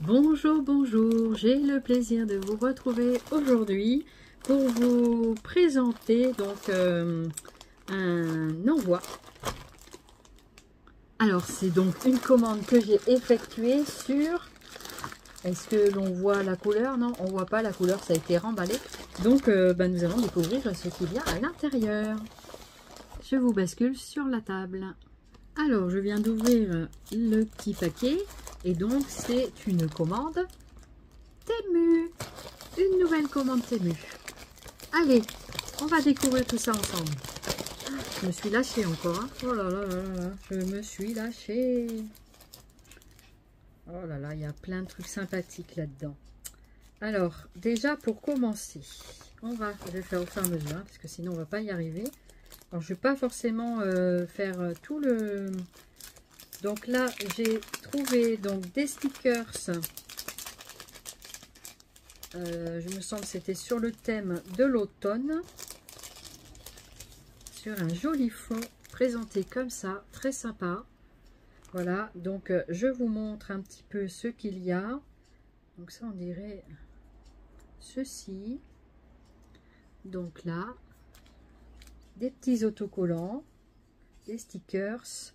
Bonjour, bonjour, j'ai le plaisir de vous retrouver aujourd'hui pour vous présenter donc un envoi. Alors c'est donc une commande que j'ai effectuée sur, est-ce que l'on voit la couleur? Non, on voit pas la couleur, ça a été remballé. Donc nous allons découvrir ce qu'il y a à l'intérieur. Je vous bascule sur la table. Alors je viens d'ouvrir le petit paquet. Et donc, c'est une commande Temu. Une nouvelle commande Temu. Allez, on va découvrir tout ça ensemble. Je me suis lâchée encore. Hein. Oh là là là là, je me suis lâchée. Oh là là, il y a plein de trucs sympathiques là-dedans. Alors, déjà, pour commencer, je vais faire au fur et à mesure, hein, parce que sinon, on va pas y arriver. Alors, je ne vais pas forcément faire tout le... Donc là, j'ai trouvé donc des stickers. Je me semble que c'était sur le thème de l'automne. Sur un joli fond présenté comme ça, très sympa. Voilà, donc je vous montre un petit peu ce qu'il y a. Donc ça, on dirait ceci. Donc là, des petits autocollants, des stickers.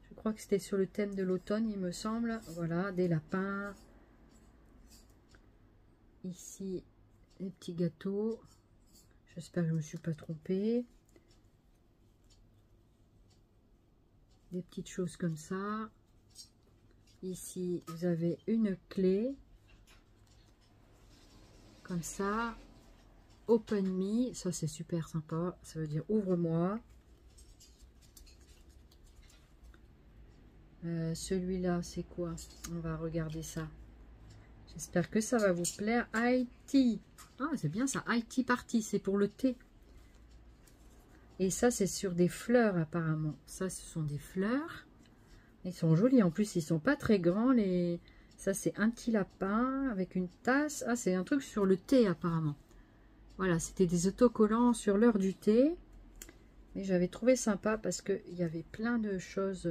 Je crois que c'était sur le thème de l'automne, il me semble. Voilà, des lapins. Ici, des petits gâteaux. J'espère que je ne me suis pas trompée. Des petites choses comme ça. Ici, vous avez une clé. Comme ça. Open me. Ça, c'est super sympa. Ça veut dire ouvre-moi. Celui-là, c'est quoi? On va regarder ça. J'espère que ça va vous plaire. IT. Ah, c'est bien ça. IT Party, c'est pour le thé. Et ça, c'est sur des fleurs apparemment. Ça, ce sont des fleurs. Ils sont jolis. En plus, ils sont pas très grands. Ça, c'est un petit lapin avec une tasse. Ah, c'est un truc sur le thé apparemment. Voilà, c'était des autocollants sur l'heure du thé. Mais j'avais trouvé sympa parce qu'il y avait plein de choses...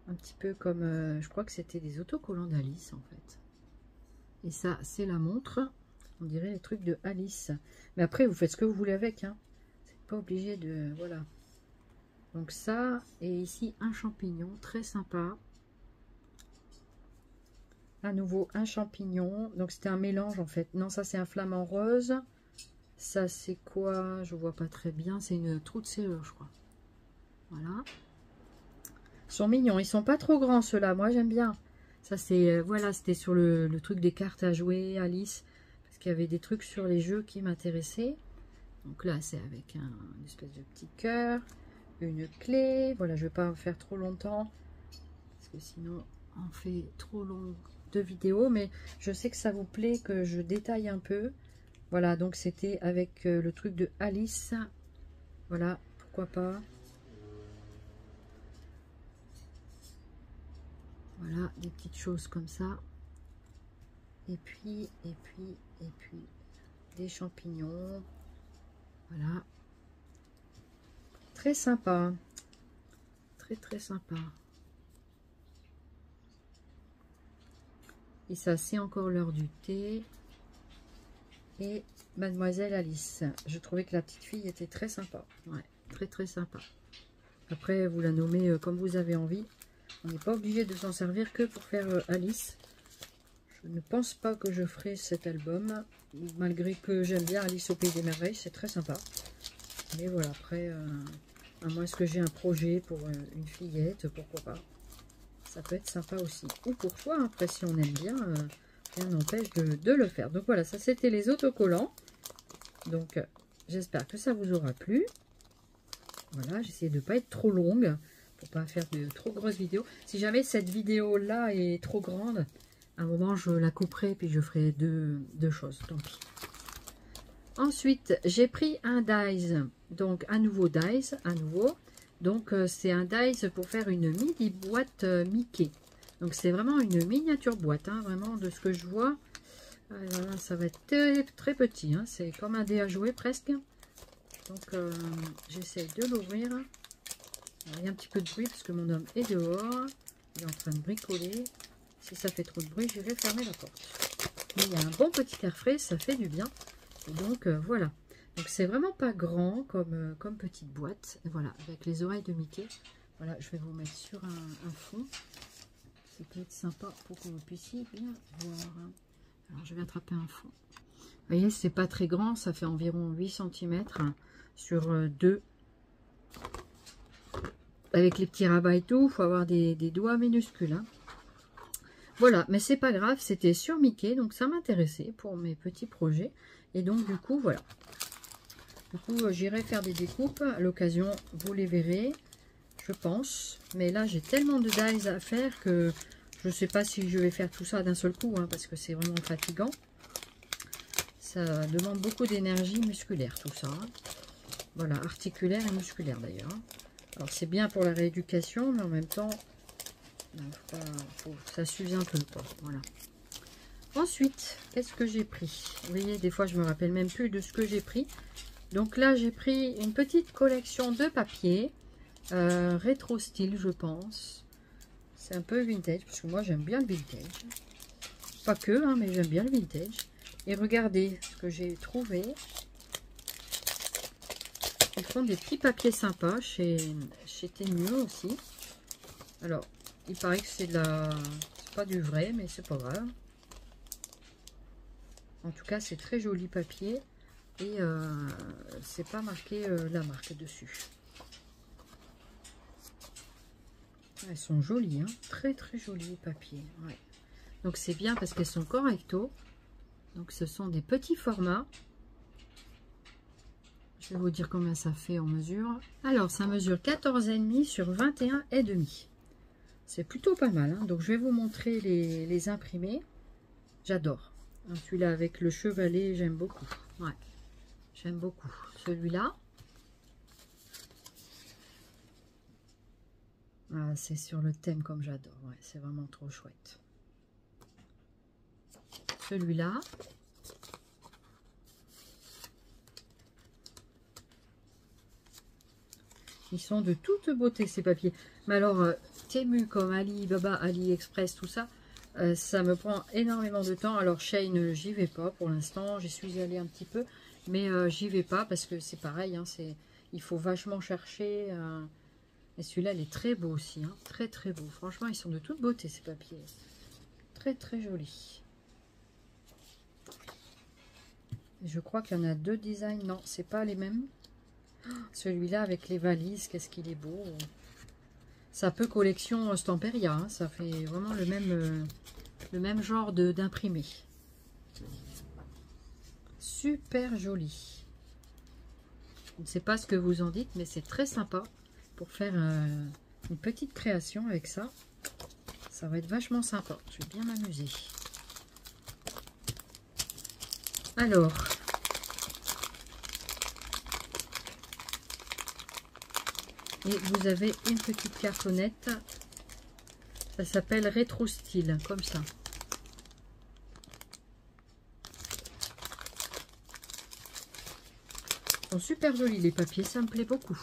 un petit peu comme, je crois que c'était des autocollants d'Alice en fait. Et ça, c'est la montre. On dirait les trucs de Alice. Mais après, vous faites ce que vous voulez avec. Hein. C'est pas obligé de... Voilà. Donc ça, et ici, un champignon. Très sympa. À nouveau, un champignon. Donc c'était un mélange en fait. Non, ça, c'est un flamant rose. Ça, c'est quoi? Je vois pas très bien. C'est une trou de serrure, je crois. Voilà. Ils sont mignons, ils sont pas trop grands ceux-là, moi j'aime bien. Ça c'est, voilà, c'était sur le truc des cartes à jouer, Alice, parce qu'il y avait des trucs sur les jeux qui m'intéressaient. Donc là c'est avec une espèce de petit cœur, une clé, voilà, je vais pas en faire trop longtemps, parce que sinon on fait trop long de vidéos, mais je sais que ça vous plaît que je détaille un peu. Voilà, donc c'était avec le truc de Alice, voilà, pourquoi pas. Voilà, des petites choses comme ça. Et puis, des champignons. Voilà. Très sympa. Très, très sympa. Et ça, c'est encore l'heure du thé. Et Mademoiselle Alice. Je trouvais que la petite fille était très sympa. Ouais, très, très sympa. Après, vous la nommez comme vous avez envie. On n'est pas obligé de s'en servir que pour faire Alice. Je ne pense pas que je ferai cet album, malgré que j'aime bien Alice au Pays des Merveilles, c'est très sympa. Mais voilà, après, à moins que j'ai un projet pour une fillette, pourquoi pas. Ça peut être sympa aussi. Ou pour soi, après si on aime bien, rien n'empêche de le faire. Donc voilà, ça c'était les autocollants. Donc j'espère que ça vous aura plu. Voilà, j'essaie de ne pas être trop longue, pour pas faire de trop grosses vidéos. Si jamais cette vidéo-là est trop grande, à un moment, je la couperai, puis je ferai deux choses, tant pis. Ensuite, j'ai pris un dies, donc un nouveau dies, à nouveau. Donc, c'est un dies pour faire une mini boîte Mickey. Donc, c'est vraiment une miniature boîte, hein, vraiment, de ce que je vois. Voilà, ça va être très, très petit, hein, c'est comme un dé à jouer presque. Donc, j'essaye de l'ouvrir. Il y a un petit peu de bruit parce que mon homme est dehors. Il est en train de bricoler. Si ça fait trop de bruit, j'irai fermer la porte. Mais il y a un bon petit air frais, ça fait du bien. Et donc voilà. Donc c'est vraiment pas grand comme petite boîte. Et voilà, avec les oreilles de Mickey. Voilà, je vais vous mettre sur un fond. Ça peut être sympa pour que vous puissiez bien voir. Alors je vais attraper un fond. Vous voyez, c'est pas très grand, ça fait environ 8 cm sur 2. Avec les petits rabats et tout, il faut avoir des doigts minuscules. Hein. Voilà, mais c'est pas grave, c'était sur Mickey, donc ça m'intéressait pour mes petits projets. Et donc du coup, voilà. Du coup, j'irai faire des découpes. À l'occasion, vous les verrez, je pense. Mais là, j'ai tellement de dies à faire que je ne sais pas si je vais faire tout ça d'un seul coup, hein, parce que c'est vraiment fatigant. Ça demande beaucoup d'énergie musculaire, tout ça. Hein. Voilà, articulaire et musculaire d'ailleurs. Hein. Alors, c'est bien pour la rééducation, mais en même temps, ça s'use un peu, quoi. Voilà. Ensuite, qu'est-ce que j'ai pris? Vous voyez, des fois, je me rappelle même plus de ce que j'ai pris. Donc là, j'ai pris une petite collection de papier. Rétro style, je pense. C'est un peu vintage, parce que moi, j'aime bien le vintage. Pas que, hein, mais j'aime bien le vintage. Et regardez ce que j'ai trouvé. Ils font des petits papiers sympas chez Temu aussi. Alors, il paraît que c'est pas du vrai, mais c'est pas grave. En tout cas, c'est très joli papier. Et c'est pas marqué la marque dessus. Elles sont jolies, hein, très très jolies papiers. Ouais. Donc c'est bien parce qu'elles sont correcto. Donc ce sont des petits formats. Je vais vous dire combien ça fait en mesure. Alors ça mesure 14,5 sur 21,5. C'est plutôt pas mal. Hein. Donc je vais vous montrer les imprimés. J'adore. Celui-là avec le chevalet, j'aime beaucoup. Ouais. J'aime beaucoup. Celui-là. Ah, c'est sur le thème comme j'adore. Ouais, c'est vraiment trop chouette. Celui-là. Ils sont de toute beauté ces papiers. Mais alors, Temu comme Alibaba, AliExpress, tout ça, ça me prend énormément de temps. Alors Shein, j'y vais pas pour l'instant. J'y suis allée un petit peu, mais j'y vais pas parce que c'est pareil. Hein, il faut vachement chercher. Et celui-là, il est très beau aussi. Hein, très très beau. Franchement, ils sont de toute beauté ces papiers. Très très jolis. Je crois qu'il y en a deux designs. Non, c'est pas les mêmes. Celui-là avec les valises, qu'est-ce qu'il est beau. Ça peut collection Stamperia, hein, ça fait vraiment le même genre d'imprimé. Super joli. Je ne sais pas ce que vous en dites, mais c'est très sympa pour faire une petite création avec ça. Ça va être vachement sympa, je vais bien m'amuser. Alors... Et vous avez une petite cartonnette. Ça s'appelle Rétro Style, comme ça. Ils sont super jolis les papiers, ça me plaît beaucoup.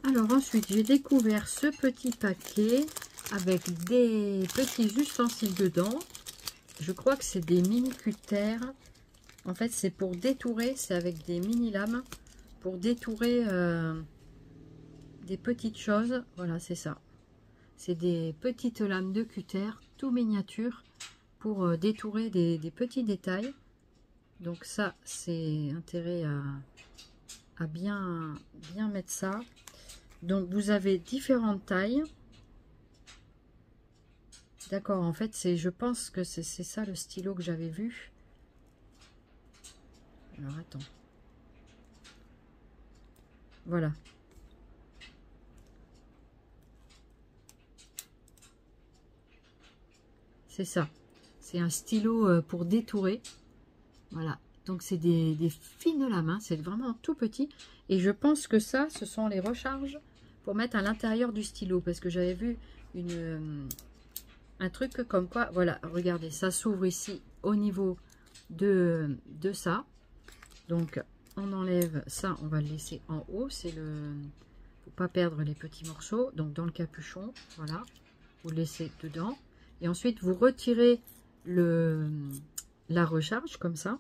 Alors ensuite, j'ai découvert ce petit paquet avec des petits ustensiles dedans. Je crois que c'est des mini cutters. En fait, c'est pour détourer, c'est avec des mini lames pour détourer... des petites choses, voilà, c'est ça. C'est des petites lames de cutter, tout miniature, pour détourer des petits détails. Donc ça, c'est intérêt à bien mettre ça. Donc vous avez différentes tailles. D'accord, en fait, je pense que c'est ça le stylo que j'avais vu. Alors, attends. Voilà. C'est ça. C'est un stylo pour détourer. Voilà. Donc, c'est des fines lames. Hein. C'est vraiment tout petit. Et je pense que ça, ce sont les recharges pour mettre à l'intérieur du stylo. Parce que j'avais vu un truc comme quoi... Voilà, regardez, ça s'ouvre ici au niveau de ça. Donc, on enlève ça. On va le laisser en haut. C'est le... Faut pas perdre les petits morceaux. Donc, dans le capuchon, voilà. Vous le laissez dedans. Et ensuite, vous retirez la recharge comme ça.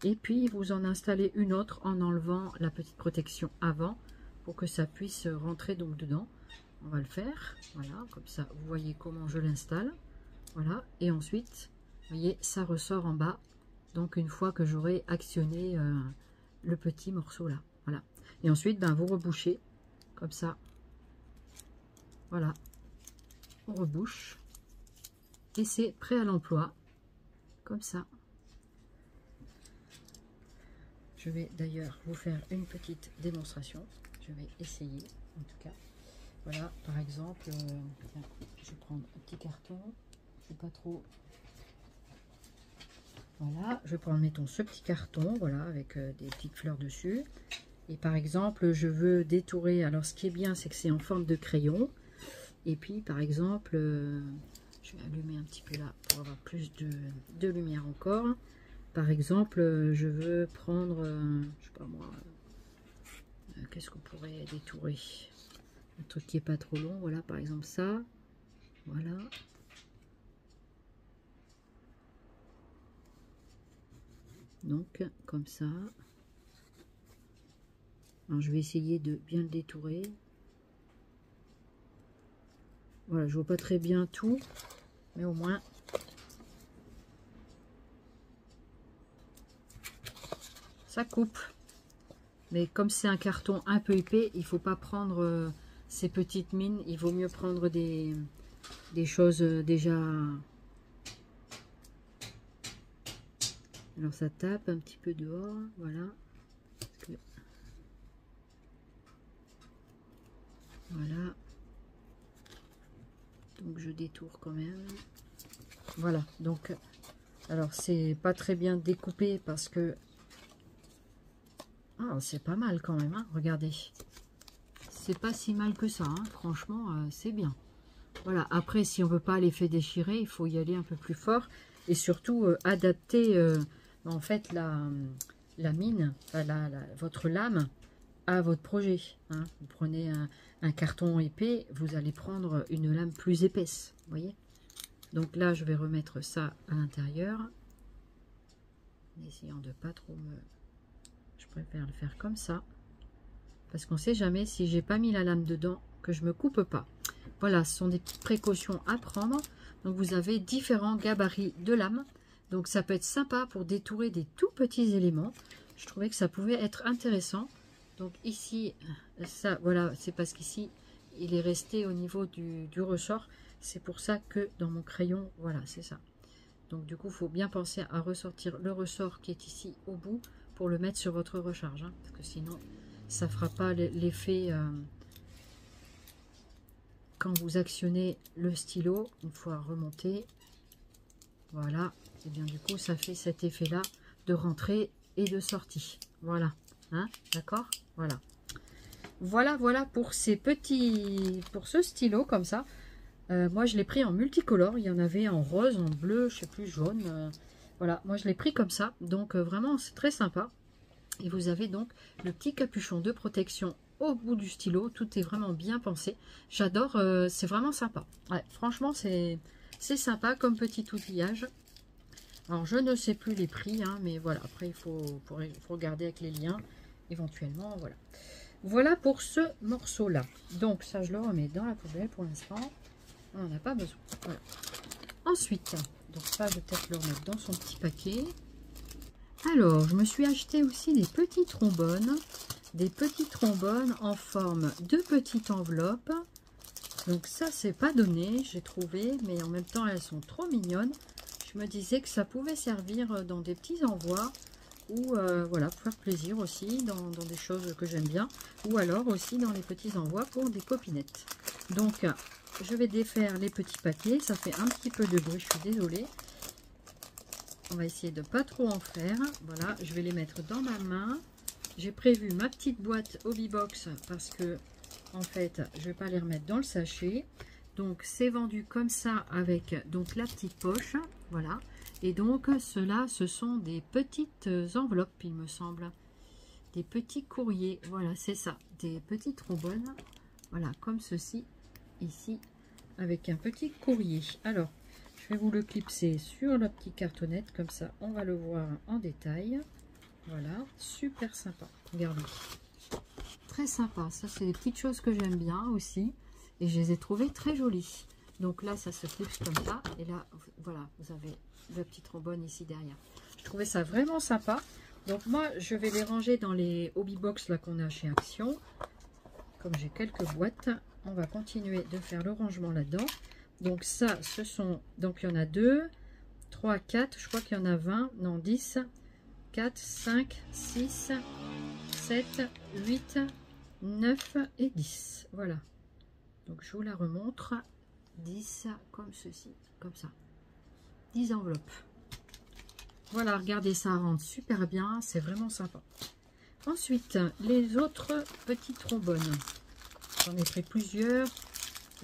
Et puis, vous en installez une autre en enlevant la petite protection avant pour que ça puisse rentrer donc dedans. On va le faire. Voilà, comme ça, vous voyez comment je l'installe. Voilà, et ensuite, vous voyez, ça ressort en bas. Donc, une fois que j'aurai actionné le petit morceau là. Voilà. Et ensuite, ben, vous rebouchez comme ça. Voilà. On rebouche. Et c'est prêt à l'emploi. Comme ça. Je vais d'ailleurs vous faire une petite démonstration. Je vais essayer, en tout cas. Voilà, par exemple, tiens, je vais prendre un petit carton. Je ne sais pas trop. Voilà, je vais prendre, mettons, ce petit carton, voilà, avec des petites fleurs dessus. Et par exemple, je veux détourer. Alors, ce qui est bien, c'est que c'est en forme de crayon. Et puis, par exemple, je vais allumer un petit peu là pour avoir plus de lumière encore. Par exemple, je veux prendre, je sais pas moi, qu'est-ce qu'on pourrait détourer? Un truc qui est pas trop long, voilà, par exemple ça. Voilà. Donc, comme ça. Alors, je vais essayer de bien le détourer. Voilà, je vois pas très bien tout, mais au moins ça coupe. Mais comme c'est un carton un peu épais, il faut pas prendre ces petites mines. Il vaut mieux prendre des choses déjà. Alors ça tape un petit peu dehors, voilà. Voilà. Donc je détourne quand même. Voilà, donc alors c'est pas très bien découpé parce que c'est pas mal quand même, hein, regardez. C'est pas si mal que ça, hein, franchement, c'est bien. Voilà, après si on veut pas l'effet déchiré, il faut y aller un peu plus fort et surtout adapter en fait la mine, votre lame à votre projet. Hein. Vous prenez un carton épais, vous allez prendre une lame plus épaisse, vous voyez. Donc là, je vais remettre ça à l'intérieur, en essayant de pas trop me... Je préfère le faire comme ça, parce qu'on sait jamais si j'ai pas mis la lame dedans, que je me coupe pas. Voilà, ce sont des petites précautions à prendre. Donc vous avez différents gabarits de lames. Donc ça peut être sympa pour détourer des tout petits éléments. Je trouvais que ça pouvait être intéressant. Donc ici, ça, voilà, c'est parce qu'ici, il est resté au niveau du ressort. C'est pour ça que dans mon crayon, voilà, c'est ça. Donc du coup, il faut bien penser à ressortir le ressort qui est ici au bout pour le mettre sur votre recharge. Hein, parce que sinon, ça ne fera pas l'effet quand vous actionnez le stylo, une fois remonté. Voilà, et bien du coup, ça fait cet effet-là de rentrée et de sortie. Voilà, hein, d'accord? Voilà. Voilà pour ces pour ce stylo comme ça. Moi, je l'ai pris en multicolore. Il y en avait en rose, en bleu, je sais plus, jaune. Voilà, moi, je l'ai pris comme ça. Donc, vraiment, c'est très sympa. Et vous avez donc le petit capuchon de protection au bout du stylo. Tout est vraiment bien pensé. J'adore, c'est vraiment sympa. Ouais, franchement, c'est sympa comme petit outillage. Alors, je ne sais plus les prix, hein, mais voilà. Après, il faut regarder avec les liens, éventuellement. Voilà. Voilà pour ce morceau-là. Donc, ça, je le remets dans la poubelle pour l'instant. On n'en a pas besoin. Voilà. Ensuite, donc ça, je vais peut-être le remettre dans son petit paquet. Alors, je me suis acheté aussi des petits trombones. Des petits trombones en forme de petite enveloppe. Donc ça, c'est pas donné, j'ai trouvé. Mais en même temps, elles sont trop mignonnes. Je me disais que ça pouvait servir dans des petits envois. Ou voilà, pour faire plaisir aussi dans des choses que j'aime bien. Ou alors aussi dans les petits envois pour des copinettes. Donc, je vais défaire les petits paquets. Ça fait un petit peu de bruit, je suis désolée. On va essayer de ne pas trop en faire. Voilà, je vais les mettre dans ma main. J'ai prévu ma petite boîte Hobbybox parce que, en fait, je ne vais pas les remettre dans le sachet. Donc, c'est vendu comme ça avec donc la petite poche. Voilà. Et donc, ceux-là, ce sont des petites enveloppes, il me semble. Des petits courriers. Voilà, c'est ça. Des petits trombones. Voilà, comme ceci, ici, avec un petit courrier. Alors, Je vais vous le clipser sur la petite cartonnette, comme ça on va le voir en détail. Voilà, super sympa. Regardez. Très sympa. Ça, c'est des petites choses que j'aime bien aussi. Et je les ai trouvées très jolies. Donc là, ça se clipse comme ça. Et là, voilà, vous avez le petit trombone ici derrière. Je trouvais ça vraiment sympa. Donc moi, je vais les ranger dans les hobby box là qu'on a chez Action. Comme j'ai quelques boîtes, on va continuer de faire le rangement là-dedans. Donc ça, ce sont... Donc il y en a 2, 3, 4. Je crois qu'il y en a 20. Non, 10. 4, 5, 6, 7, 8, 9 et 10. Voilà. Donc je vous la remontre. 10 comme ceci, comme ça. 10 enveloppes. Voilà, regardez, ça rentre super bien. C'est vraiment sympa. Ensuite, les autres petits trombones. J'en ai pris plusieurs.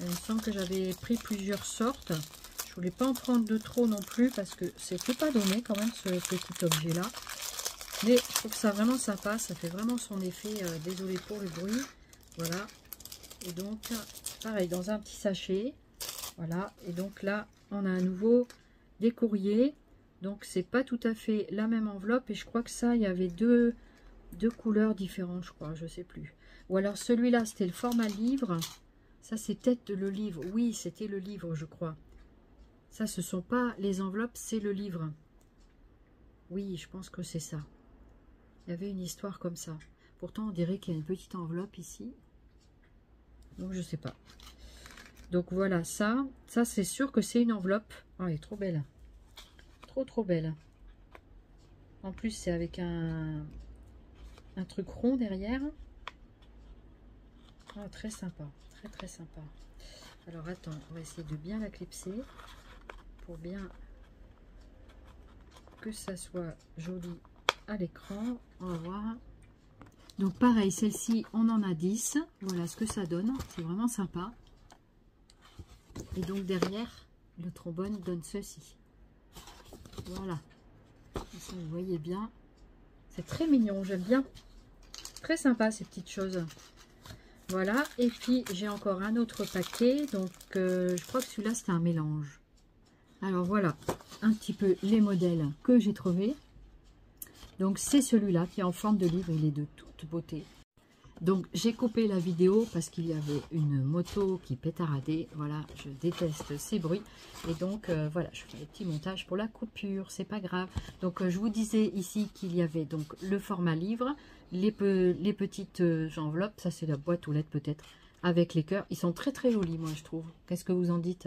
Il me semble que j'avais pris plusieurs sortes. Je voulais pas en prendre de trop non plus parce que c'était pas donné quand même ce petit objet là. Mais je trouve ça vraiment sympa, ça fait vraiment son effet. Désolé pour le bruit. Voilà. Et donc, pareil, dans un petit sachet. Voilà. Et donc là, on a à nouveau des courriers. Donc, c'est pas tout à fait la même enveloppe. Et je crois que ça, il y avait deux couleurs différentes, je crois. Je sais plus. Ou alors celui-là, c'était le format livre. Ça, c'est peut-être le livre. Oui, c'était le livre, je crois. Ça, ce sont pas les enveloppes, c'est le livre. Oui, je pense que c'est ça. Il y avait une histoire comme ça. Pourtant, on dirait qu'il y a une petite enveloppe ici. Donc, je sais pas. Donc, voilà, ça c'est sûr que c'est une enveloppe. Oh, elle est trop belle. Trop belle. En plus, c'est avec un truc rond derrière. Oh, très sympa. Très sympa. Alors, attends, on va essayer de bien la clipser. Pour bien que ça soit joli à l'écran. On va voir. Donc pareil, celle-ci on en a 10. Voilà ce que ça donne, c'est vraiment sympa. Et donc derrière le trombone donne ceci. Voilà, ça, vous voyez bien, c'est très mignon, j'aime bien. Très sympa ces petites choses. Voilà, et puis j'ai encore un autre paquet. Donc je crois que celui-là c'était un mélange. Alors voilà un petit peu les modèles que j'ai trouvés. Donc c'est celui-là qui est en forme de livre, il est de toute beauté. Donc j'ai coupé la vidéo parce qu'il y avait une moto qui pétaradait. Voilà, je déteste ces bruits. Et donc voilà, je fais des petits montages pour la coupure, c'est pas grave. Donc je vous disais ici qu'il y avait donc le format livre, les petites enveloppes, ça c'est la boîte aux lettres peut-être, avec les cœurs. Ils sont très jolis moi je trouve. Qu'est-ce que vous en dites?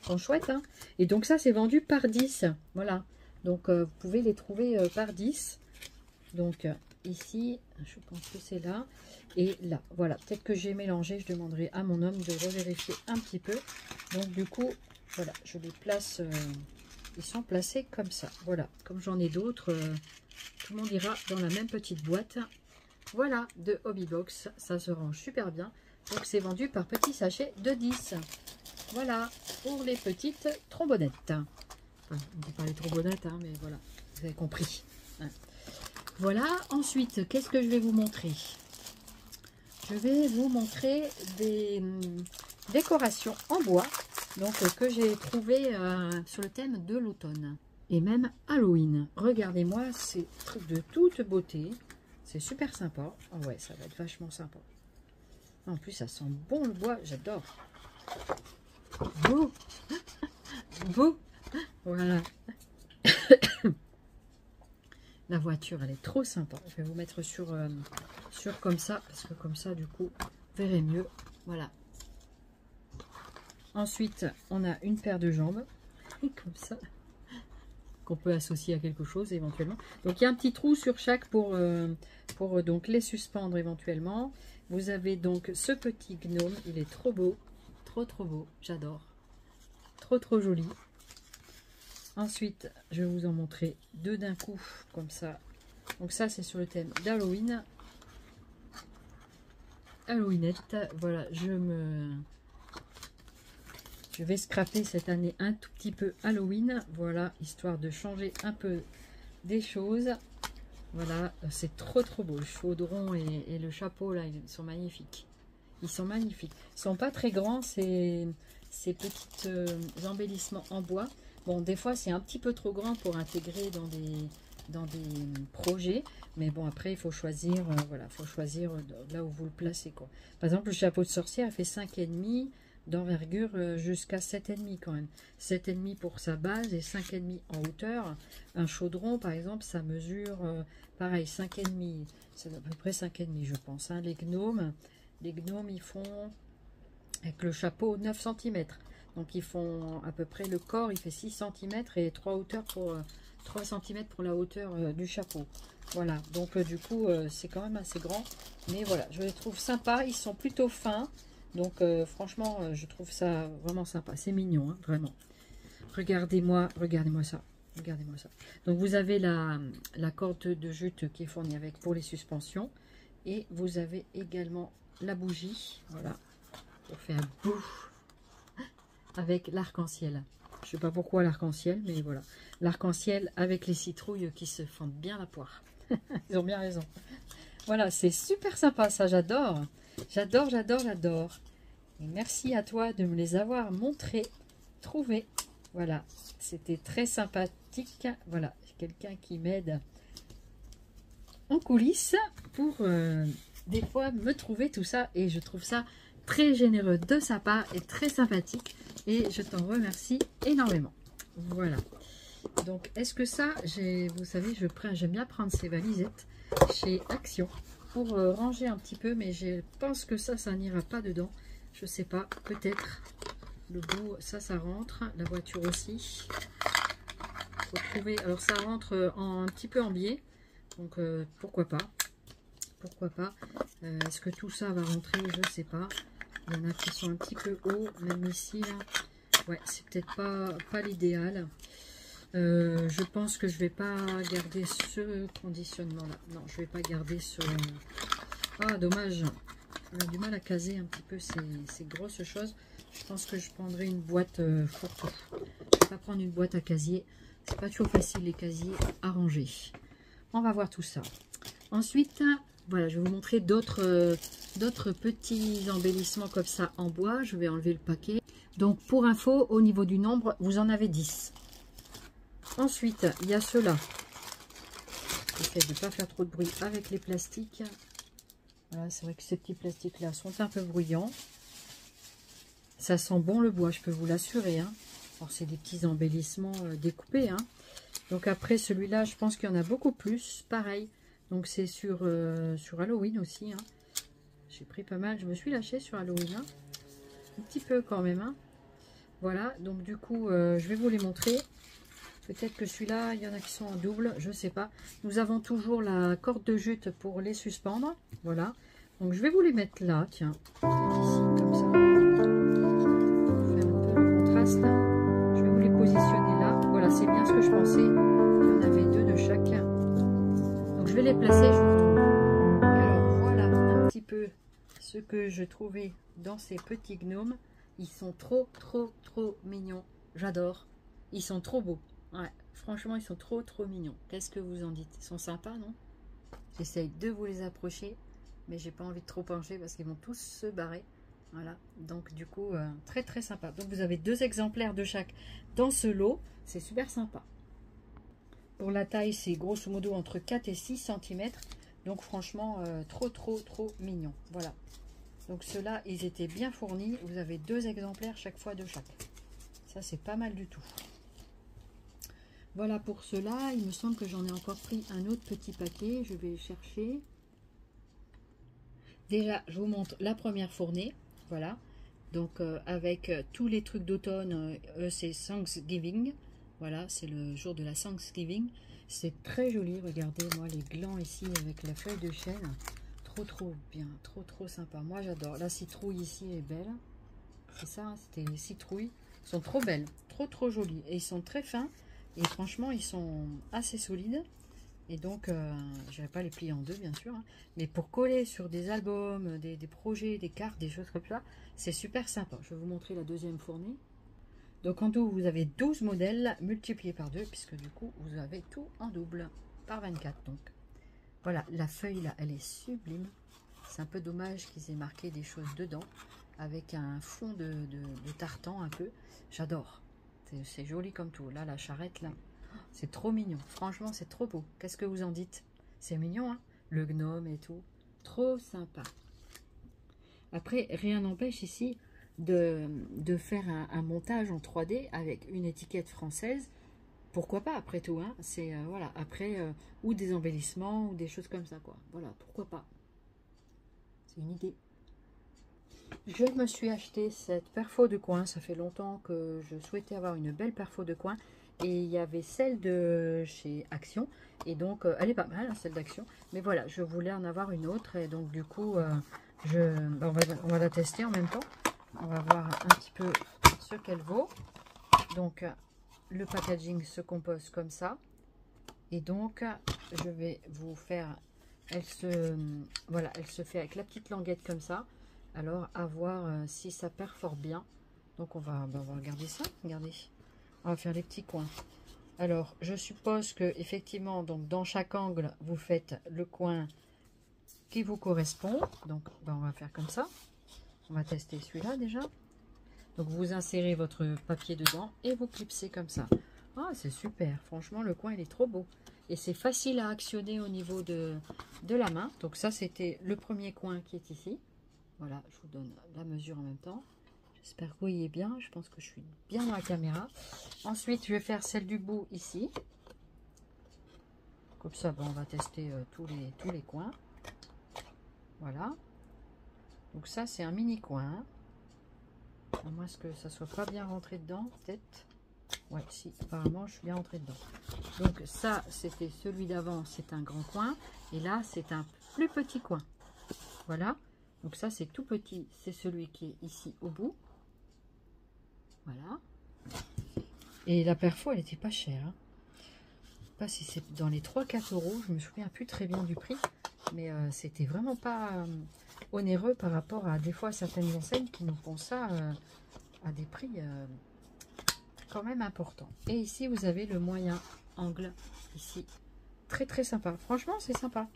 Ils sont chouettes, hein. Et donc ça c'est vendu par 10. Voilà, donc vous pouvez les trouver par 10. Donc ici, je pense que c'est là et là. Voilà, peut-être que j'ai mélangé. Je demanderai à mon homme de revérifier un petit peu. Donc du coup, voilà, je les place. Ils sont placés comme ça. Voilà, comme j'en ai d'autres, tout le monde ira dans la même petite boîte. Voilà, de Hobby Box. Ça se range super bien. Donc c'est vendu par petits sachets de 10. Voilà, pour les petites trombonnettes. Enfin, on ne dit pas les trombonnettes, hein, mais voilà, vous avez compris. Hein. Voilà, ensuite, qu'est-ce que je vais vous montrer? Je vais vous montrer des décorations en bois donc que j'ai trouvées sur le thème de l'automne et même Halloween. Regardez-moi ces trucs de toute beauté, c'est super sympa. Oh ouais, ça va être vachement sympa. En plus, ça sent bon le bois, j'adore. Beau, beau, voilà. La voiture, elle est trop sympa. Je vais vous mettre sur comme ça, parce que comme ça, du coup, vous verrez mieux. Voilà. Ensuite, on a une paire de jambes, comme ça, qu'on peut associer à quelque chose éventuellement. Donc, il y a un petit trou sur chaque pour donc les suspendre éventuellement. Vous avez donc ce petit gnome. Il est trop beau, trop beau. J'adore. Trop joli. Ensuite, je vais vous en montrer deux d'un coup, comme ça. Donc ça, c'est sur le thème d'Halloween. Halloweenette. Voilà, je vais scraper cette année un tout petit peu Halloween. Voilà, histoire de changer un peu des choses. Voilà, c'est trop beau. Le chaudron et le chapeau, là, ils sont magnifiques. Ils sont magnifiques. Ils sont pas très grands, c'est ces petits embellissements en bois. Bon, des fois, c'est un petit peu trop grand pour intégrer dans des projets. Mais bon, après, il faut choisir, voilà, faut choisir là où vous le placez, quoi. Par exemple, le chapeau de sorcière a fait 5,5 d'envergure jusqu'à 7,5 quand même. 7,5 pour sa base et 5,5 en hauteur. Un chaudron, par exemple, ça mesure, pareil, 5,5. C'est à peu près 5,5, je pense. Hein. Les gnomes, ils font, avec le chapeau, 9 cm. Donc, ils font à peu près, le corps, il fait 6 cm et 3 cm pour la hauteur du chapeau. Voilà, donc du coup, c'est quand même assez grand. Mais voilà, je les trouve sympas. Ils sont plutôt fins. Donc, franchement, je trouve ça vraiment sympa. C'est mignon, hein, vraiment. Regardez-moi ça. Regardez-moi ça. Donc, vous avez la corde de jute qui est fournie avec pour les suspensions. Et vous avez également la bougie. Voilà, pour faire bouf avec l'arc-en-ciel. Je ne sais pas pourquoi l'arc-en-ciel, mais voilà. L'arc-en-ciel avec les citrouilles qui se fendent bien la poire. Ils ont bien raison. Voilà, c'est super sympa, ça, j'adore. J'adore, j'adore, j'adore. Et merci à toi de me les avoir montrés, trouvés. Voilà, c'était très sympathique. Voilà, quelqu'un qui m'aide en coulisses pour des fois me trouver tout ça. Et je trouve ça très généreux de sa part et très sympathique. Et je t'en remercie énormément. Voilà. Donc, est-ce que ça, vous savez, j'aime bien prendre ces valisettes chez Action pour ranger un petit peu, mais je pense que ça n'ira pas dedans. Je sais pas, peut-être. Le bout, ça rentre. La voiture aussi. Faut trouver. Alors, ça rentre un petit peu en biais. Donc, pourquoi pas. Pourquoi pas. Est-ce que tout ça va rentrer? Je sais pas. Il y en a qui sont un petit peu hauts, même ici, là. Ouais, c'est peut-être pas l'idéal. Je pense que je vais pas garder ce conditionnement là. Non, je vais pas garder ce... Ah, dommage. On a du mal à caser un petit peu ces grosses choses. Je pense que je prendrai une boîte fourre-tout. Je vais pas prendre une boîte à casier. C'est pas toujours facile les casiers à ranger. On va voir tout ça. Ensuite, voilà, je vais vous montrer d'autres petits embellissements comme ça en bois. Je vais enlever le paquet. Donc, pour info, au niveau du nombre, vous en avez 10. Ensuite, il y a ceux-là. J'essaie de ne pas faire trop de bruit avec les plastiques. Voilà, c'est vrai que ces petits plastiques-là sont un peu bruyants. Ça sent bon le bois, je peux vous l'assurer. Hein. Alors, c'est des petits embellissements découpés. Hein. Donc, après, celui-là, je pense qu'il y en a beaucoup plus. Pareil. Donc, c'est sur Halloween aussi. Hein. J'ai pris pas mal. Je me suis lâchée sur Halloween. Hein. Un petit peu quand même. Hein. Voilà. Donc, du coup, je vais vous les montrer. Peut-être que celui-là, il y en a qui sont en double, je ne sais pas. Nous avons toujours la corde de jute pour les suspendre. Voilà. Donc, je vais vous les mettre là, tiens. Ici, comme ça. Pour faire un peu le contraste. Je vais vous les positionner là. Voilà, c'est bien ce que je pensais. Il y en avait 2 de chaque. Donc, je vais les placer, je vous retrouve. Alors, voilà un petit peu ce que je trouvais dans ces petits gnomes. Ils sont trop mignons. J'adore. Ils sont trop beaux. Ouais, franchement, ils sont trop mignons. Qu'est-ce que vous en dites? Ils sont sympas, non? J'essaye de vous les approcher, mais j'ai pas envie de trop pencher parce qu'ils vont tous se barrer. Voilà, donc du coup, très sympa. Donc vous avez 2 exemplaires de chaque dans ce lot. C'est super sympa. Pour la taille, c'est grosso modo entre 4 et 6 cm. Donc franchement, trop mignon. Voilà. Donc ceux-là, ils étaient bien fournis. Vous avez 2 exemplaires chaque fois de chaque. Ça, c'est pas mal du tout. Voilà pour cela. Il me semble que j'en ai encore pris un autre petit paquet. Je vais chercher. Déjà, je vous montre la première fournée. Voilà. Donc, avec tous les trucs d'automne, c'est Thanksgiving. Voilà, c'est le jour de la Thanksgiving. C'est très joli. Regardez-moi les glands ici avec la feuille de chêne. Trop bien. Trop sympa. Moi, j'adore. La citrouille ici est belle. C'est ça, hein, c'était les citrouilles. Elles sont trop belles. Trop jolies. Et ils sont très fins. Et franchement, ils sont assez solides. Et donc, je ne vais pas les plier en 2, bien sûr. Hein, mais pour coller sur des albums, des projets, des cartes, des choses comme ça, c'est super sympa. Je vais vous montrer la deuxième fournée. Donc, en tout, vous avez 12 modèles multipliés par 2, puisque du coup, vous avez tout en double, par 24. Donc, voilà, la feuille, là, elle est sublime. C'est un peu dommage qu'ils aient marqué des choses dedans. avec un fond de tartan un peu. J'adore. C'est joli comme tout. Là, la charrette, là, c'est trop mignon. Franchement, c'est trop beau. Qu'est-ce que vous en dites? C'est mignon, hein? Le gnome et tout. Trop sympa. Après, rien n'empêche ici de faire un montage en 3D avec une étiquette française. Pourquoi pas, après tout, hein? C'est, voilà, après, ou des embellissements, ou des choses comme ça, quoi. Voilà, pourquoi pas. C'est une idée. Je me suis acheté cette perfo de coin. Ça fait longtemps que je souhaitais avoir une belle perfo de coin. Et il y avait celle de chez Action. Et donc, elle est pas mal, hein, celle d'Action. Mais voilà, je voulais en avoir une autre. Et donc, du coup, on va la tester en même temps. On va voir un petit peu ce qu'elle vaut. Donc, le packaging se compose comme ça. Et donc, je vais vous faire... voilà, elle se fait avec la petite languette comme ça. Alors, à voir si ça perfore bien. Donc, on va regarder ça. Regardez. On va faire les petits coins. Alors, je suppose que effectivement, donc dans chaque angle, vous faites le coin qui vous correspond. Donc, on va faire comme ça. On va tester celui-là déjà. Donc, vous insérez votre papier dedans et vous clipsez comme ça. Ah, c'est super. Franchement, le coin, il est trop beau. Et c'est facile à actionner au niveau de la main. Donc, ça, c'était le premier coin qui est ici. Voilà, je vous donne la mesure en même temps. J'espère que vous voyez bien. Je pense que je suis bien dans la caméra. Ensuite, je vais faire celle du bout ici. Comme ça, on va tester tous les coins. Voilà. Donc ça, c'est un mini coin. À moins que ça soit pas bien rentré dedans, peut-être. Ouais, si, apparemment, je suis bien rentré dedans. Donc ça, c'était celui d'avant, c'est un grand coin. Et là, c'est un plus petit coin. Voilà. Donc ça, c'est tout petit. C'est celui qui est ici au bout. Voilà. Et la perfo, elle n'était pas chère. Hein. Je sais pas si c'est dans les 3-4 euros. Je me souviens plus très bien du prix. Mais c'était vraiment pas onéreux par rapport à des fois certaines enseignes qui nous font ça à des prix quand même importants. Et ici, vous avez le moyen angle. Ici, très très sympa. Franchement, c'est sympa.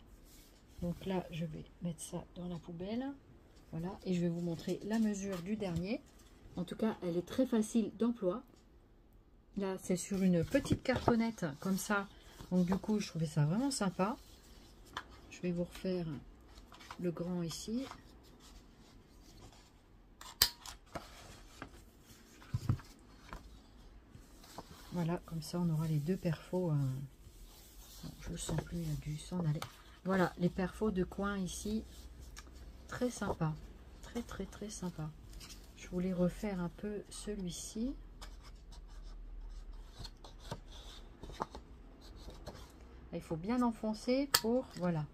Donc là, je vais mettre ça dans la poubelle. Voilà. Et je vais vous montrer la mesure du dernier. En tout cas, elle est très facile d'emploi. Là, c'est sur une petite cartonnette comme ça. Donc du coup, je trouvais ça vraiment sympa. Je vais vous refaire le grand ici. Voilà, comme ça, on aura les deux perfos. Bon, je le sens plus, il a dû s'en aller. Voilà, les perfos de coin ici. Très sympa. Très, très, très sympa. Je voulais refaire un peu celui-ci. Il faut bien enfoncer pour... Voilà.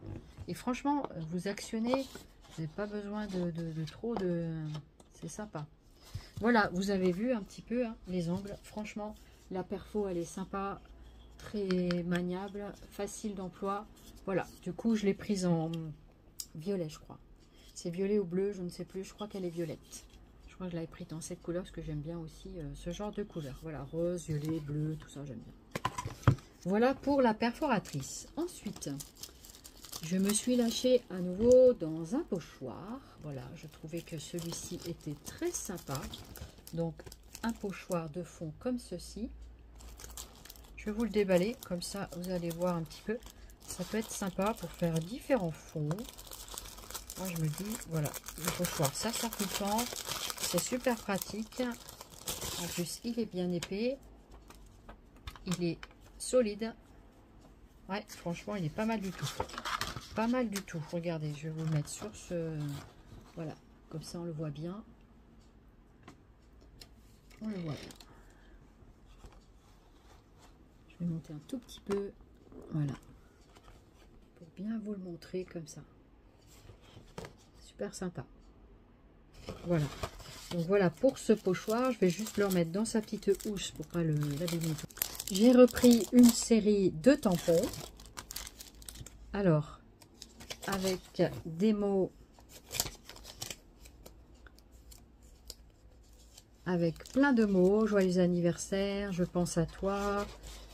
Et franchement, vous actionnez. Vous n'avez pas besoin de trop de... C'est sympa. Voilà, vous avez vu un petit peu hein, les angles. Franchement, la perfo, elle est sympa. Très maniable. Facile d'emploi. Voilà. Du coup, je l'ai prise en violet, je crois. C'est violet ou bleu, je ne sais plus. Je crois qu'elle est violette. Je crois que je l'avais pris dans cette couleur parce que j'aime bien aussi ce genre de couleur. Voilà, rose, violet, bleu, tout ça, j'aime bien. Voilà pour la perforatrice. Ensuite, je me suis lâchée à nouveau dans un pochoir. Voilà, je trouvais que celui-ci était très sympa. Donc, un pochoir de fond comme ceci. Je vais vous le déballer, comme ça vous allez voir un petit peu. Ça peut être sympa pour faire différents fonds. Moi, je me dis, voilà, le pochoir, ça sert tout le temps. C'est super pratique. En plus, il est bien épais. Il est solide. Ouais, franchement, il est pas mal du tout. Pas mal du tout. Regardez, je vais vous le mettre sur ce... Voilà, comme ça on le voit bien. On le voit bien. Je vais monter un tout petit peu. Voilà. Pour bien vous le montrer comme ça. Super sympa. Voilà. Donc voilà pour ce pochoir. Je vais juste le remettre dans sa petite housse pour pas l'abîmer. J'ai repris une série de tampons. Alors, avec des mots, avec plein de mots, joyeux anniversaire, je pense à toi,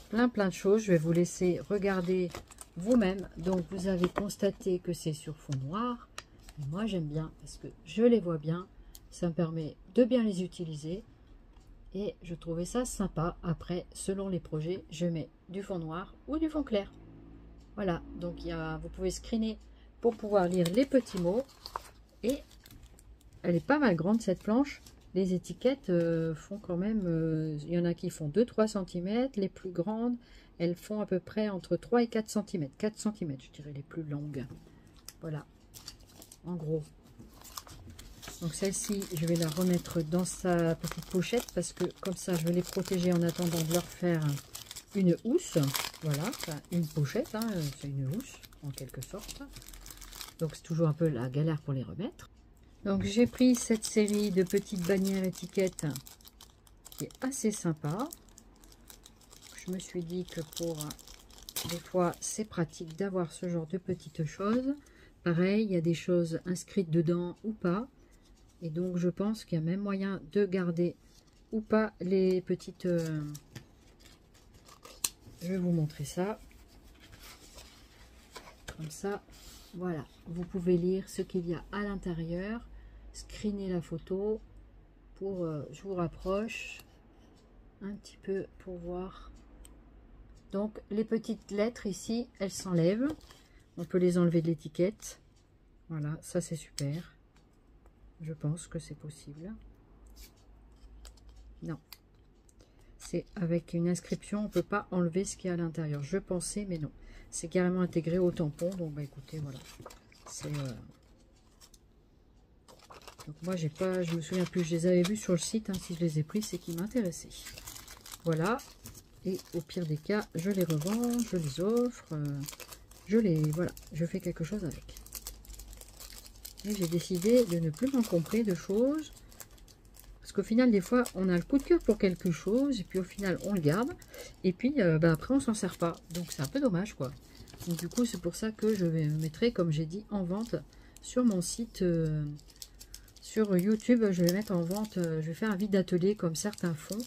plein de choses. Je vais vous laisser regarder vous-même. Donc, vous avez constaté que c'est sur fond noir. Et moi, j'aime bien parce que je les vois bien. Ça me permet de bien les utiliser. Et je trouvais ça sympa. Après, selon les projets, je mets du fond noir ou du fond clair. Voilà, donc vous pouvez screener pour pouvoir lire les petits mots. Et elle est pas mal grande cette planche. Les étiquettes font quand même, il y en a qui font 2-3 cm. Les plus grandes, elles font à peu près entre 3 et 4 cm. 4 cm, je dirais, les plus longues. Voilà, en gros. Donc celle-ci, je vais la remettre dans sa petite pochette parce que comme ça, je vais les protéger en attendant de leur faire une housse. Voilà, enfin, une pochette, hein, c'est une housse en quelque sorte. Donc c'est toujours un peu la galère pour les remettre. Donc j'ai pris cette série de petites bannières étiquettes qui est assez sympa. Je me suis dit que pour des fois c'est pratique d'avoir ce genre de petites choses. Pareil, il y a des choses inscrites dedans ou pas. Et donc je pense qu'il y a même moyen de garder ou pas les petites... Je vais vous montrer ça. Comme ça, voilà. Vous pouvez lire ce qu'il y a à l'intérieur. Screener la photo. Pour, je vous rapproche un petit peu pour voir. Donc les petites lettres ici, elles s'enlèvent. On peut les enlever de l'étiquette. Voilà, ça c'est super. Je pense que c'est possible. Non. C'est avec une inscription, on ne peut pas enlever ce qu'il y a à l'intérieur. Je pensais, mais non. C'est carrément intégré au tampon. Donc, bah écoutez, voilà. C'est... Donc, moi, j'ai pas... Je me souviens plus. Je les avais vus sur le site. Hein, si je les ai pris, c'est qu'ils m'intéressaient. Voilà. Et au pire des cas, je les revends, je les offre. Je les... Voilà. Je fais quelque chose avec. Et j'ai décidé de ne plus m'encombrer de choses. Parce qu'au final, des fois, on a le coup de cœur pour quelque chose. Et puis au final, on le garde. Et puis, après, on s'en sert pas. Donc, c'est un peu dommage, quoi. Donc, du coup, c'est pour ça que je vais mettrai, comme j'ai dit, en vente sur mon site. Sur YouTube, je vais mettre en vente. Je vais faire un vide d'atelier comme certains font.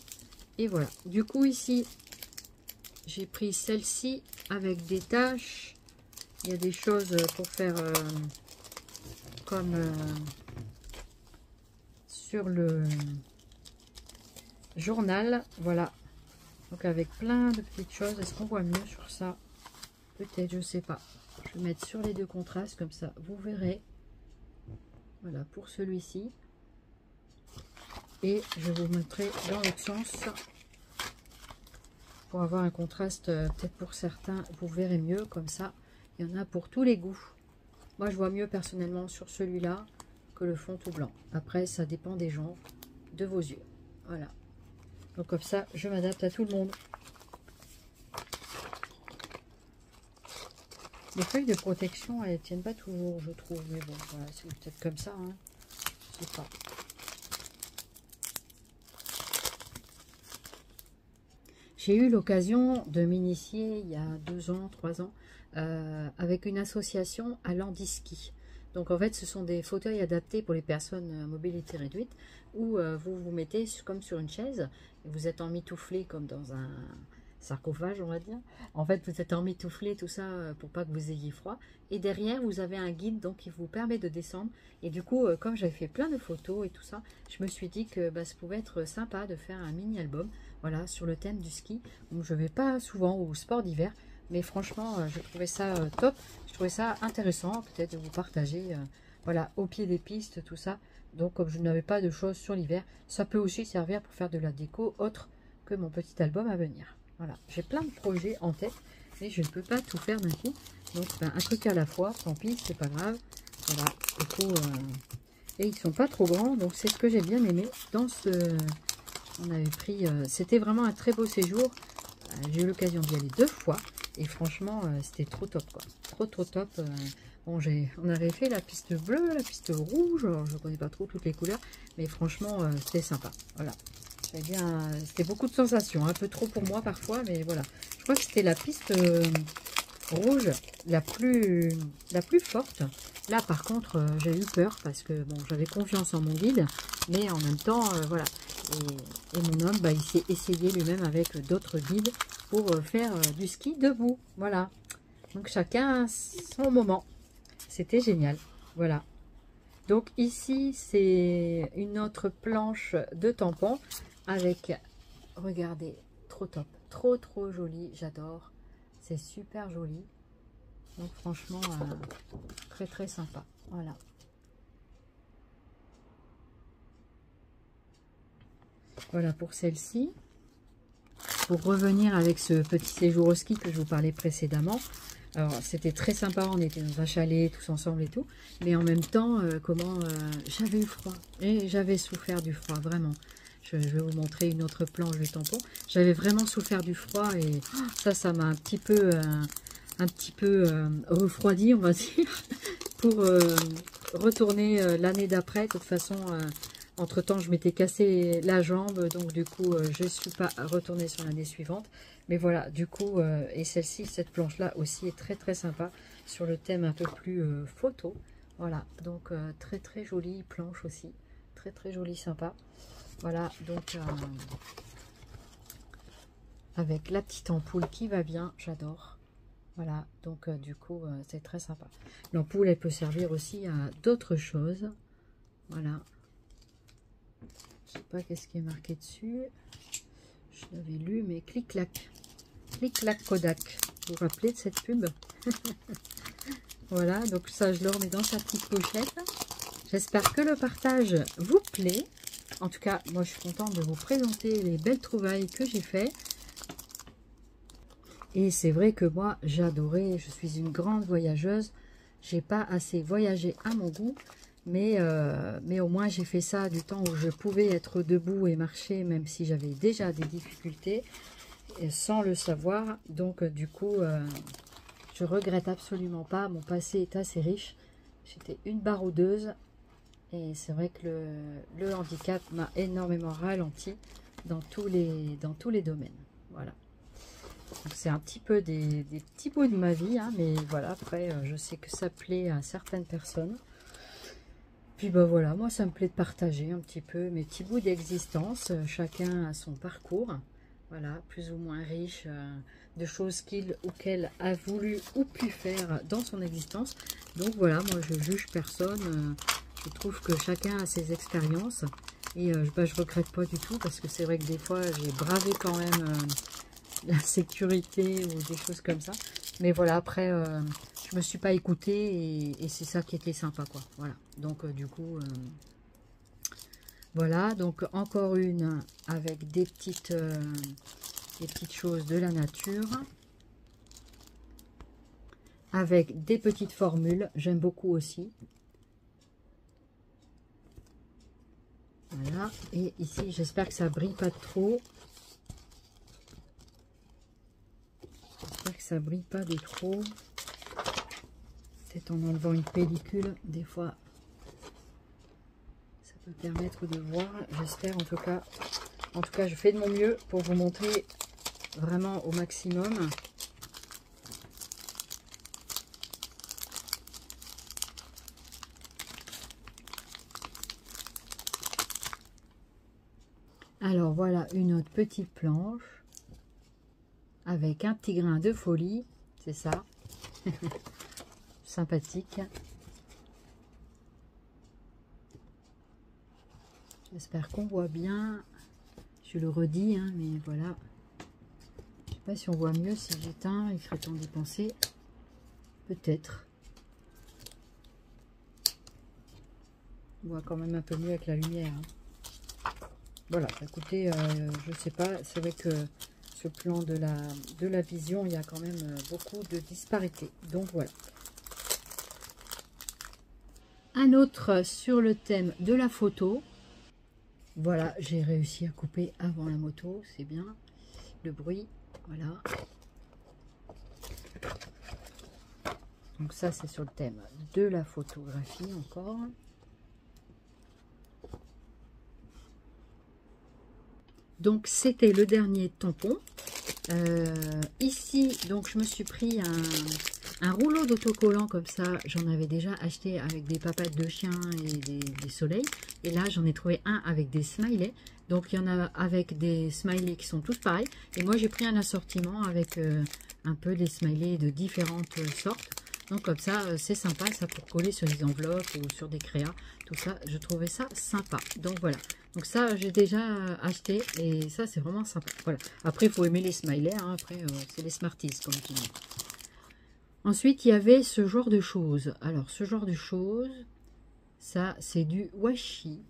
Et voilà. Du coup, ici, j'ai pris celle-ci avec des tâches. Il y a des choses pour faire... comme sur le journal, voilà, donc avec plein de petites choses. Est-ce qu'on voit mieux sur ça? Peut-être, je sais pas. Je vais mettre sur les deux contrastes comme ça, vous verrez. Voilà pour celui-ci, et je vais vous montrer dans l'autre sens pour avoir un contraste. Peut-être pour certains vous verrez mieux comme ça. Il y en a pour tous les goûts. Moi, je vois mieux personnellement sur celui-là que le fond tout blanc. Après, ça dépend des gens, de vos yeux. Voilà. Donc, comme ça, je m'adapte à tout le monde. Les feuilles de protection, elles ne tiennent pas toujours, je trouve. Mais bon, voilà, c'est peut-être comme ça. Hein. Je sais pas. J'ai eu l'occasion de m'initier il y a 2 ans, 3 ans, avec une association à Landiski. Donc en fait, ce sont des fauteuils adaptés pour les personnes à mobilité réduite, où vous vous mettez comme sur une chaise, et vous êtes emmitouflé comme dans un sarcophage, on va dire. En fait, vous êtes emmitouflé, tout ça, pour pas que vous ayez froid. Et derrière, vous avez un guide donc qui vous permet de descendre. Et du coup, comme j'avais fait plein de photos et tout ça, je me suis dit que ça pouvait être sympa de faire un mini-album, voilà, sur le thème du ski. Donc je vais pas souvent au sport d'hiver, mais franchement, je trouvais ça top. Je trouvais ça intéressant, peut-être de vous partager, voilà, au pied des pistes, tout ça. Donc, comme je n'avais pas de choses sur l'hiver, ça peut aussi servir pour faire de la déco autre que mon petit album à venir. Voilà, j'ai plein de projets en tête, mais je ne peux pas tout faire d'un coup. Donc, un truc à la fois, tant pis, c'est pas grave. Voilà, du coup, et ils sont pas trop grands, donc c'est ce que j'ai bien aimé dans ce... On avait pris... c'était vraiment un très beau séjour. J'ai eu l'occasion d'y aller 2 fois. Et franchement, c'était trop top, quoi. Trop top. Bon, on avait fait la piste bleue, la piste rouge. Alors, je ne connais pas trop toutes les couleurs. Mais franchement, c'était sympa. Voilà. Bien, c'était beaucoup de sensations. Un peu trop pour moi parfois. Mais voilà. Je crois que c'était la piste rouge la plus forte. Là, par contre, j'ai eu peur. Parce que, bon, j'avais confiance en mon guide. Mais en même temps, voilà. Et mon homme, il s'est essayé lui-même avec d'autres guides pour faire du ski debout. Voilà. Donc chacun son moment. C'était génial. Voilà. Donc ici, c'est une autre planche de tampons avec, regardez, trop top, trop joli, j'adore. C'est super joli. Donc franchement, très sympa. Voilà. Voilà pour celle-ci. Pour revenir avec ce petit séjour au ski que je vous parlais précédemment. Alors c'était très sympa, on était dans un chalet tous ensemble et tout. Mais en même temps, j'avais eu froid. Et j'avais souffert du froid, vraiment. Je vais vous montrer une autre planche de tampon. J'avais vraiment souffert du froid et ça m'a un petit peu refroidi, on va dire, pour retourner l'année d'après. De toute façon, entre temps, je m'étais cassé la jambe, donc du coup, je ne suis pas retournée sur l'année suivante. Mais voilà, du coup, et celle-ci, cette planche-là aussi est très sympa sur le thème un peu plus photo. Voilà, donc très jolie planche aussi, très jolie, sympa. Voilà, donc avec la petite ampoule qui va bien, j'adore. Voilà, donc du coup, c'est très sympa. L'ampoule, elle peut servir aussi à d'autres choses. Voilà. Je sais pas qu'est-ce qui est marqué dessus. Je l'avais lu, mais clic-clac. Clic-clac Kodak. Vous vous rappelez de cette pub? Voilà, donc ça, je le remets dans sa petite pochette. J'espère que le partage vous plaît. En tout cas, moi, je suis contente de vous présenter les belles trouvailles que j'ai fait. Et c'est vrai que moi, j'ai adoré. Je suis une grande voyageuse. J'ai pas assez voyagé à mon goût. Mais au moins, j'ai fait ça du temps où je pouvais être debout et marcher, même si j'avais déjà des difficultés, sans le savoir. Donc, du coup, je regrette absolument pas. Mon passé est assez riche. J'étais une baroudeuse. Et c'est vrai que le handicap m'a énormément ralenti dans tous les domaines. Voilà. C'est un petit peu des petits bouts de ma vie, hein, mais voilà, après, je sais que ça plaît à certaines personnes. Puis ben voilà, moi ça me plaît de partager un petit peu mes petits bouts d'existence. Chacun a son parcours, voilà, plus ou moins riche de choses qu'il ou qu'elle a voulu ou pu faire dans son existence. Donc voilà, moi je juge personne. Je trouve que chacun a ses expériences et je regrette pas du tout parce que c'est vrai que des fois j'ai bravé quand même la sécurité ou des choses comme ça. Mais voilà, après, je me suis pas écoutée et c'est ça qui était sympa, quoi. Voilà, donc du coup, voilà, donc encore une avec des petites choses de la nature. Avec des petites formules, j'aime beaucoup aussi. Voilà, et ici, j'espère que ça brille pas trop. J'espère que ça brille pas de trop. Peut-être en enlevant une pellicule, des fois, ça peut permettre de voir. J'espère en tout cas. En tout cas, je fais de mon mieux pour vous montrer vraiment au maximum. Alors voilà une autre petite planche avec un petit grain de folie, c'est ça. Sympathique. J'espère qu'on voit bien. Je le redis, hein, mais voilà. Je sais pas si on voit mieux si j'éteins. Il serait temps d'y penser. Peut-être. On voit quand même un peu mieux avec la lumière. Hein. Voilà, écoutez, je sais pas. C'est vrai que ce plan de la vision, il y a quand même beaucoup de disparités. Donc voilà. Un autre sur le thème de la photo. Voilà, j'ai réussi à couper avant la moto, c'est bien. Le bruit, voilà. Donc ça, c'est sur le thème de la photographie encore. Donc c'était le dernier tampon. Ici, donc je me suis pris un rouleau d'autocollant comme ça. J'en avais déjà acheté avec des papates de chiens et des soleils. Et là, j'en ai trouvé un avec des smileys. Donc il y en a avec des smileys qui sont tous pareils. Et moi, j'ai pris un assortiment avec un peu des smileys de différentes sortes. Donc comme ça, c'est sympa, ça pour coller sur les enveloppes ou sur des créas. Tout ça, je trouvais ça sympa. Donc voilà. Donc ça, j'ai déjà acheté et ça, c'est vraiment sympa. Voilà. Après, il faut aimer les smileys. Hein. Après, c'est les Smarties, comme tu dis. Ensuite, il y avait ce genre de choses. Alors, ce genre de choses, ça, c'est du washi.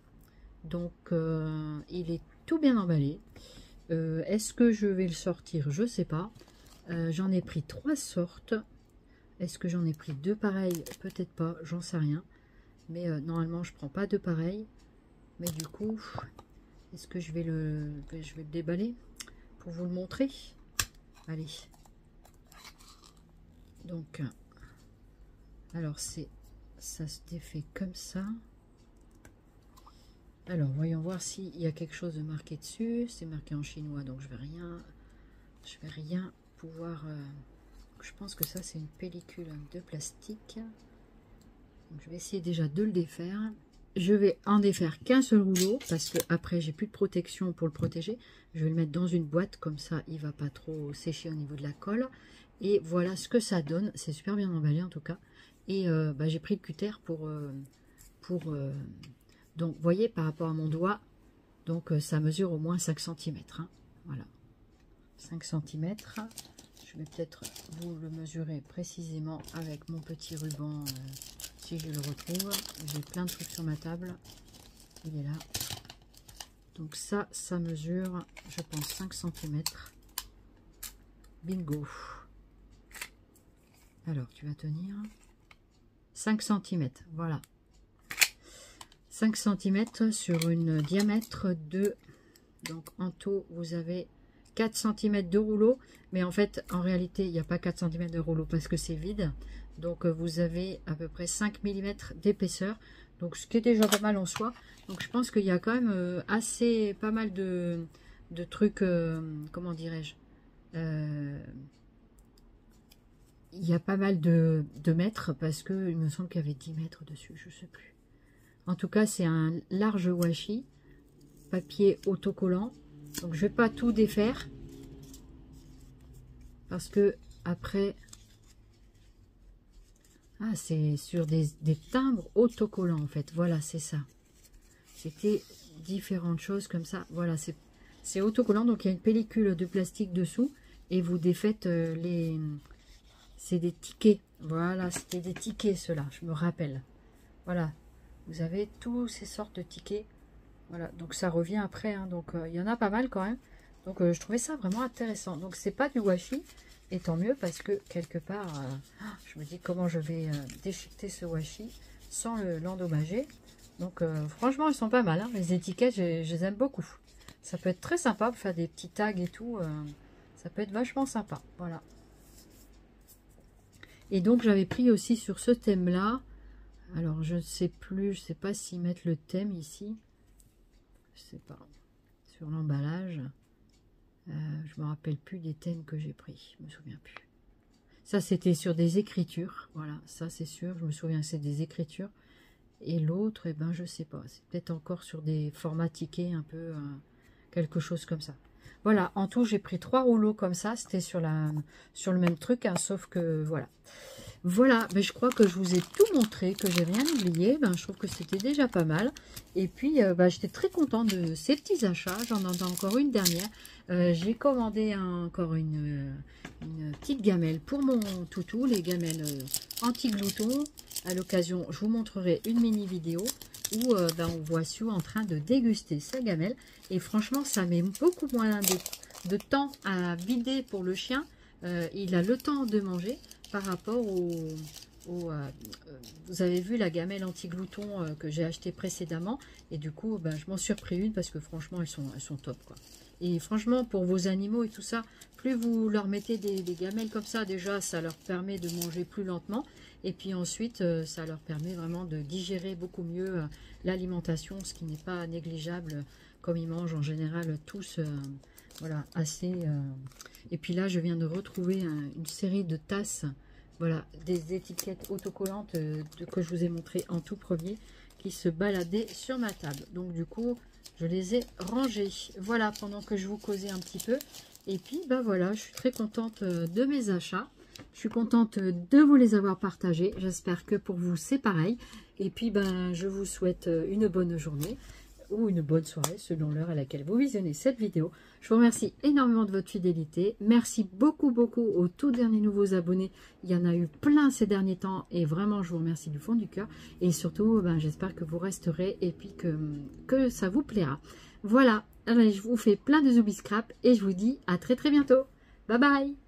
Donc, il est tout bien emballé. Est-ce que je vais le sortir? Je sais pas. J'en ai pris 3 sortes. Est-ce que j'en ai pris 2 pareils? Peut-être pas, j'en sais rien. Mais normalement, je prends pas 2 pareils. Mais du coup, est-ce que je vais le déballer pour vous le montrer? Allez. Donc, alors ça se défait comme ça. Alors, voyons voir s'il y a quelque chose de marqué dessus. C'est marqué en chinois, donc je vais rien pouvoir... je pense que ça, c'est une pellicule de plastique. Donc, je vais essayer déjà de le défaire. Je vais en défaire qu'un seul rouleau, parce que après j'ai plus de protection pour le protéger. Je vais le mettre dans une boîte, comme ça, il va pas trop sécher au niveau de la colle. Et voilà ce que ça donne. C'est super bien emballé, en tout cas. Et j'ai pris le cutter donc, vous voyez, par rapport à mon doigt, donc ça mesure au moins 5 cm. Hein, voilà. 5 cm. Je vais peut-être vous le mesurer précisément avec mon petit ruban, si je le retrouve. J'ai plein de trucs sur ma table. Il est là. Donc ça mesure, je pense, 5 cm. Bingo. Alors, tu vas tenir 5 cm. Voilà. 5 cm sur une diamètre de... Donc en tout, vous avez 4 cm de rouleau. Mais en fait, en réalité, il n'y a pas 4 cm de rouleau parce que c'est vide. Donc vous avez à peu près 5 mm d'épaisseur. Donc ce qui est déjà pas mal en soi. Donc je pense qu'il y a quand même pas mal de trucs, comment dirais-je, il y a pas mal de mètres parce que il me semble qu'il y avait 10 mètres dessus, je sais plus. En tout cas, c'est un large washi, papier autocollant. Donc, je vais pas tout défaire parce que après, c'est sur des timbres autocollants en fait. Voilà, c'est ça. C'était différentes choses comme ça. Voilà, c'est autocollant. Donc, il y a une pellicule de plastique dessous et vous défaites les... C'est des tickets. Voilà, c'était des tickets ceux-là, je me rappelle. Voilà. Vous avez tous ces sortes de tickets. Voilà, donc ça revient après. Hein, donc il y en a pas mal quand même. Donc je trouvais ça vraiment intéressant. Donc c'est pas du washi. Et tant mieux parce que quelque part, je me dis comment je vais déchiqueter ce washi sans l'endommager. Donc franchement, ils sont pas mal. Hein, les étiquettes, je les aime beaucoup. Ça peut être très sympa pour faire des petits tags et tout. Ça peut être vachement sympa. Voilà. Et donc j'avais pris aussi sur ce thème-là. Alors, je ne sais plus, je ne sais pas s'ils mettent le thème ici. Je ne sais pas. Sur l'emballage. Je ne me rappelle plus des thèmes que j'ai pris. Je ne me souviens plus. Ça, c'était sur des écritures. Voilà, ça, c'est sûr. Je me souviens que c'est des écritures. Et l'autre, eh ben, je ne sais pas. C'est peut-être encore sur des formats tickets, un peu quelque chose comme ça. Voilà, en tout, j'ai pris 3 rouleaux comme ça. C'était sur le même truc, hein, sauf que, voilà. Voilà, mais je crois que je vous ai tout montré, que j'ai rien oublié. Je trouve que c'était déjà pas mal. Et puis, j'étais très contente de ces petits achats. J'en ai encore une dernière. J'ai commandé encore une petite gamelle pour mon toutou, les gamelles anti-glouton. À l'occasion, je vous montrerai une mini vidéo où on voit Sue en train de déguster sa gamelle. Et franchement, ça met beaucoup moins de temps à vider pour le chien. Il a le temps de manger. Par rapport vous avez vu la gamelle anti-glouton que j'ai acheté précédemment. Et du coup, je m'en suis repris une parce que franchement, elles sont top, quoi. Et franchement, pour vos animaux et tout ça, plus vous leur mettez des gamelles comme ça, déjà, ça leur permet de manger plus lentement. Et puis ensuite, ça leur permet vraiment de digérer beaucoup mieux l'alimentation, ce qui n'est pas négligeable, comme ils mangent en général tous, voilà, assez... Et puis là, je viens de retrouver une série de tasses, voilà, des étiquettes autocollantes que je vous ai montré en tout premier, qui se baladaient sur ma table. Donc du coup, je les ai rangées. Voilà, pendant que je vous causais un petit peu. Et puis, voilà, je suis très contente de mes achats. Je suis contente de vous les avoir partagés. J'espère que pour vous, c'est pareil. Et puis, ben, je vous souhaite une bonne journée ou une bonne soirée selon l'heure à laquelle vous visionnez cette vidéo. Je vous remercie énormément de votre fidélité. Merci beaucoup, beaucoup aux tout derniers nouveaux abonnés. Il y en a eu plein ces derniers temps et vraiment, je vous remercie du fond du cœur. Et surtout, ben, j'espère que vous resterez et puis que ça vous plaira. Voilà, allez, je vous fais plein de zoubis scrap et je vous dis à très très bientôt. Bye bye!